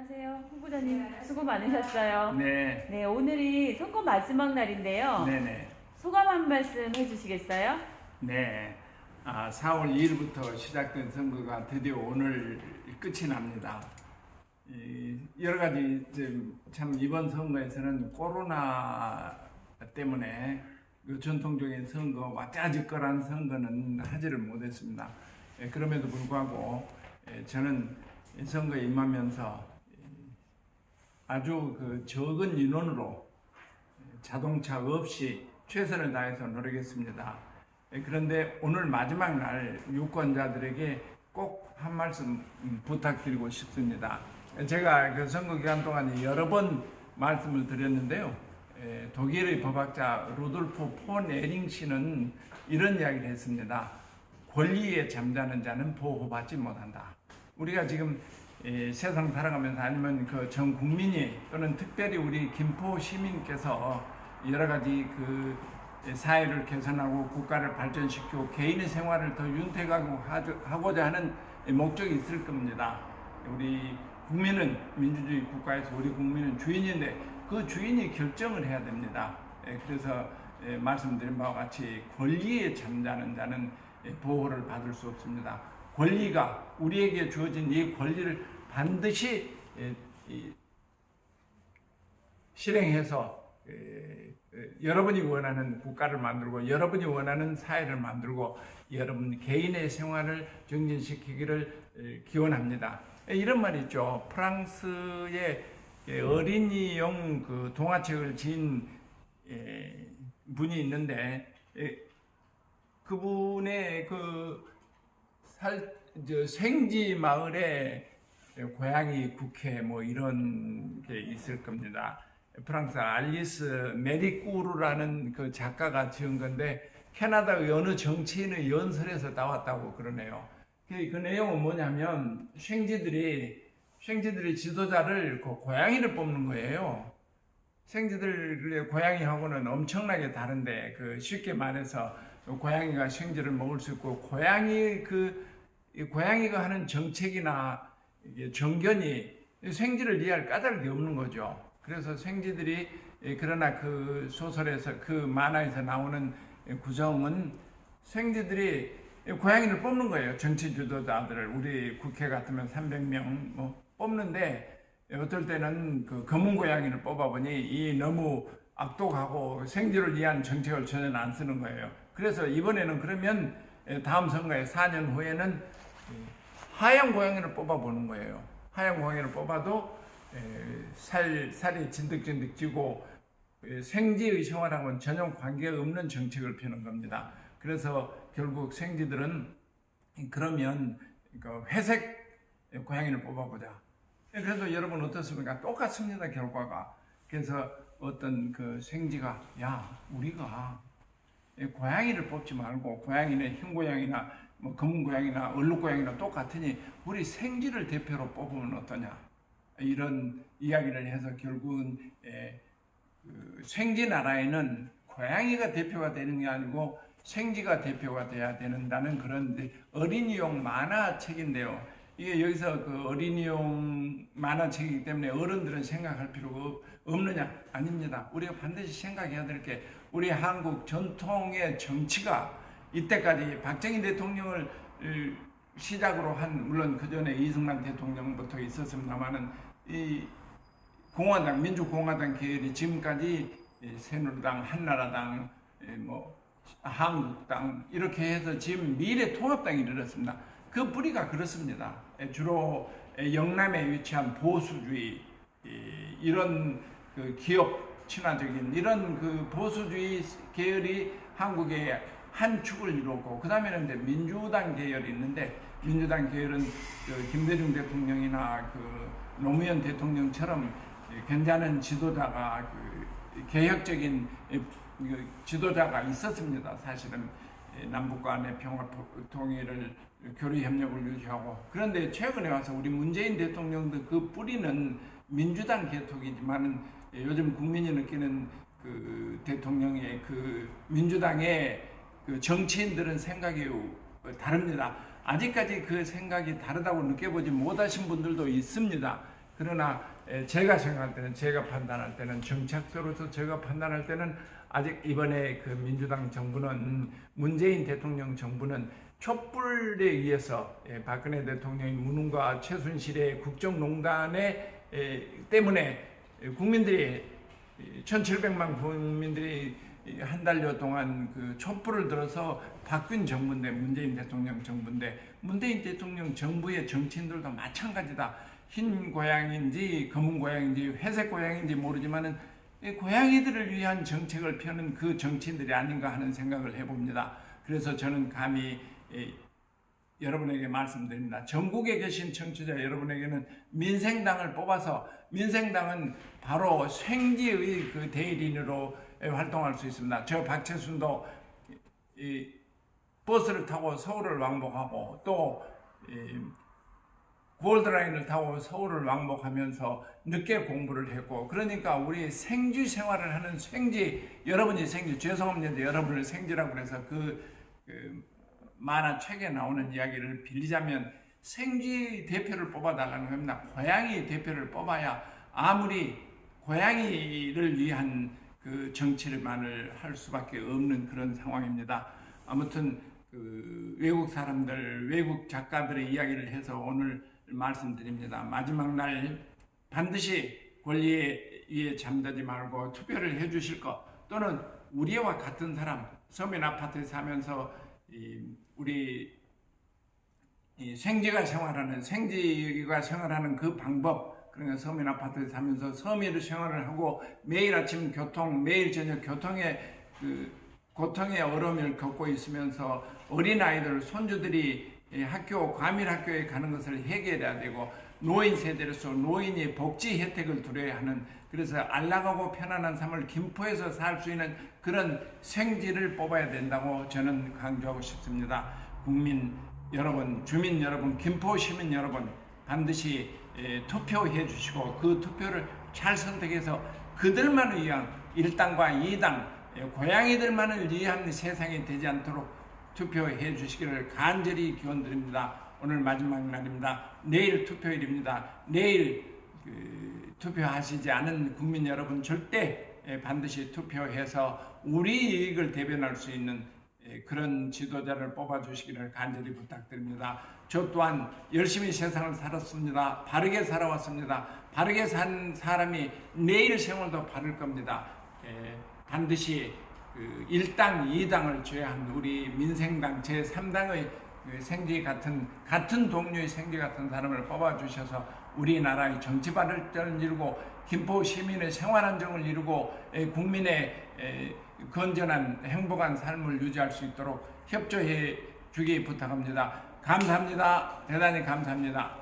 안녕하세요. 후보자님 수고 많으셨어요. 네, 네, 오늘이 선거 마지막 날인데요. 네네, 소감 한 말씀 해주시겠어요? 네. 4월 2일부터 시작된 선거가 드디어 오늘 끝이 납니다. 여러 가지 참 이번 선거에서는 코로나 때문에 그 전통적인 선거, 왁자지껄한 선거는 하지를 못했습니다. 그럼에도 불구하고 저는 선거에 임하면서 아주 그 적은 인원으로 자동차 없이 최선을 다해서 노력했습니다. 그런데 오늘 마지막 날 유권자들에게 꼭 한 말씀 부탁드리고 싶습니다. 제가 그 선거 기간 동안 여러 번 말씀을 드렸는데요. 독일의 법학자 루돌프 폰 에링 씨는 이런 이야기를 했습니다. 권리에 잠자는 자는 보호받지 못한다. 우리가 지금 세상 살아가면서 아니면 그 전 국민이 또는 특별히 우리 김포 시민께서 여러 가지 그 사회를 개선하고 국가를 발전시키고 개인의 생활을 더 윤택하고자 하는 목적이 있을 겁니다. 우리 국민은 민주주의 국가에서 우리 국민은 주인인데 그 주인이 결정을 해야 됩니다. 그래서 말씀드린 바와 같이 권리에 잠자는 자는 보호를 받을 수 없습니다. 권리가 우리에게 주어진 이 권리를 반드시 실행해서 여러분이 원하는 국가를 만들고 여러분이 원하는 사회를 만들고 여러분 개인의 생활을 정진시키기를 기원합니다. 이런 말이 있죠. 프랑스의 어린이용 그 동화책을 지은 분이 있는데 그분의 그 생지 마을에 고양이 국회 뭐 이런 게 있을 겁니다. 프랑스 알리스 메리꾸르라는 그 작가가 지은 건데 캐나다의 어느 정치인의 연설에서 나왔다고 그러네요. 그 내용은 뭐냐면 생쥐들이 지도자를 그 고양이를 뽑는 거예요. 생쥐들의 고양이하고는 엄청나게 다른데 그 쉽게 말해서 고양이가 생쥐를 먹을 수 있고 고양이가 하는 정책이나 정견이 생쥐를 이해할 까닭이 없는 거죠. 그래서 생쥐들이 그러나 그 소설에서 그 만화에서 나오는 구성은 생쥐들이 고양이를 뽑는 거예요. 정치 주도자들을 우리 국회 같으면 300명 뭐 뽑는데 어떨 때는 그 검은 고양이를 뽑아보니 이 너무 악독하고 생쥐를 위한 정책을 전혀 안 쓰는 거예요. 그래서 이번에는 그러면 다음 선거에 4년 후에는 하얀 고양이를 뽑아보는 거예요. 하얀 고양이를 뽑아도 살이 진득진득 찌고 생쥐의 생활하고는 전혀 관계가 없는 정책을 펴는 겁니다. 그래서 결국 생쥐들은 그러면 회색 고양이를 뽑아보자. 그래서 여러분 어떻습니까? 똑같습니다, 결과가. 그래서 어떤 그 생쥐가 우리가 고양이를 뽑지 말고 고양이는 흰 고양이나 뭐 검은 고양이나 얼룩 고양이나 똑같으니 우리 생쥐를 대표로 뽑으면 어떠냐? 이런 이야기를 해서 결국은 그 생쥐 나라에는 고양이가 대표가 되는 게 아니고 생쥐가 대표가 돼야 된다는 그런 어린이용 만화책인데요. 이게 여기서 그 어린이용 만화책이기 때문에 어른들은 생각할 필요가 없느냐? 아닙니다. 우리가 반드시 생각해야 될 게 우리 한국 전통의 정치가 이때까지 박정희 대통령을 시작으로 한 물론 그 전에 이승만 대통령부터 있었습니다만은 이 공화당 민주공화당 계열이 지금까지 새누리당, 한나라당, 뭐 한국당 이렇게 해서 지금 미래통합당이 이르렀습니다. 그 뿌리가 그렇습니다. 주로 영남에 위치한 보수주의 이런 그 기업 친화적인 이런 그 보수주의 계열이 한국의 한 축을 이루었고 그 다음에는 이제 민주당 계열이 있는데 민주당 계열은 그 김대중 대통령이나 그 노무현 대통령처럼 괜찮은 지도자가 그 개혁적인 지도자가 있었습니다. 사실은 남북 간의 평화 통일을 교류 협력을 유지하고 그런데 최근에 와서 우리 문재인 대통령도 그 뿌리는 민주당 개통이지만은 요즘 국민이 느끼는 그 대통령의 그 민주당의 그 정치인들은 생각이 다릅니다. 아직까지 그 생각이 다르다고 느껴보지 못하신 분들도 있습니다. 그러나 제가 생각할 때는, 제가 판단할 때는, 정책으로서 제가 판단할 때는 아직 이번에 그 민주당 정부는, 문재인 대통령 정부는 촛불에 의해서 박근혜 대통령의 무능과 최순실의 국정농단에 때문에 국민들이 1,700만 국민들이 한 달여 동안 그 촛불을 들어서 바뀐 정부인데, 문재인 대통령 정부인데, 문재인 대통령 정부의 정치인들도 마찬가지다. 흰 고양인지 검은 고양인지 회색 고양인지 모르지만은 고양이들을 위한 정책을 펴는 그 정치인들이 아닌가 하는 생각을 해봅니다. 그래서 저는 감히 여러분에게 말씀드립니다. 전국에 계신 청취자 여러분에게는 민생당을 뽑아서, 민생당은 바로 생지의 그 대리인으로 활동할 수 있습니다. 저 박채순도 버스를 타고 서울을 왕복하고, 또 골드라인을 타고 서울을 왕복하면서 늦게 공부를 했고, 그러니까 우리 생쥐 생활을 하는 여러분이 생쥐, 죄송합니다. 여러분을 생쥐라고 해서 그 만화 책에 나오는 이야기를 빌리자면, 생쥐 대표를 뽑아달라는 겁니다. 고양이 대표를 뽑아야 아무리 고양이를 위한 그 정치만을 할 수밖에 없는 그런 상황입니다. 아무튼 그 외국 사람들, 외국 작가들의 이야기를 해서 오늘 말씀드립니다. 마지막 날 반드시 권리에 의해 잠들지 말고 투표를 해주실 것, 또는 우리와 같은 사람, 서민 아파트에 사면서 우리 생쥐가 생활하는 그 방법, 그러니까 서민 아파트에 사면서 서민의 생활을 하고 매일 아침 교통, 매일 저녁 교통의 고통의 어려움을 겪고 있으면서 어린아이들, 손주들이 과밀 학교에 가는 것을 해결해야 되고, 노인 세대로서 노인이 복지 혜택을 누려야 하는, 그래서 안락하고 편안한 삶을 김포에서 살 수 있는 그런 생쥐를 뽑아야 된다고 저는 강조하고 싶습니다. 국민 여러분, 주민 여러분, 김포 시민 여러분, 반드시 투표해 주시고, 그 투표를 잘 선택해서 그들만을 위한 1당과 2당, 고양이들만을 위한 세상이 되지 않도록 투표해 주시기를 간절히 기원드립니다. 오늘 마지막 날입니다. 내일 투표일입니다. 내일 투표하시지 않은 국민 여러분, 절대 반드시 투표해서 우리 이익을 대변할 수 있는 그런 지도자를 뽑아주시기를 간절히 부탁드립니다. 저 또한 열심히 세상을 살았습니다. 바르게 살아왔습니다. 바르게 산 사람이 내일 생활도 바를 겁니다. 반드시 1당, 2당을 제외한 우리 민생당 제3당의 생쥐 같은 동료의 생쥐 같은 사람을 뽑아주셔서 우리나라의 정치 발전을 이루고, 김포 시민의 생활 안정을 이루고, 국민의 건전한 행복한 삶을 유지할 수 있도록 협조해 주기 부탁합니다. 감사합니다. 대단히 감사합니다.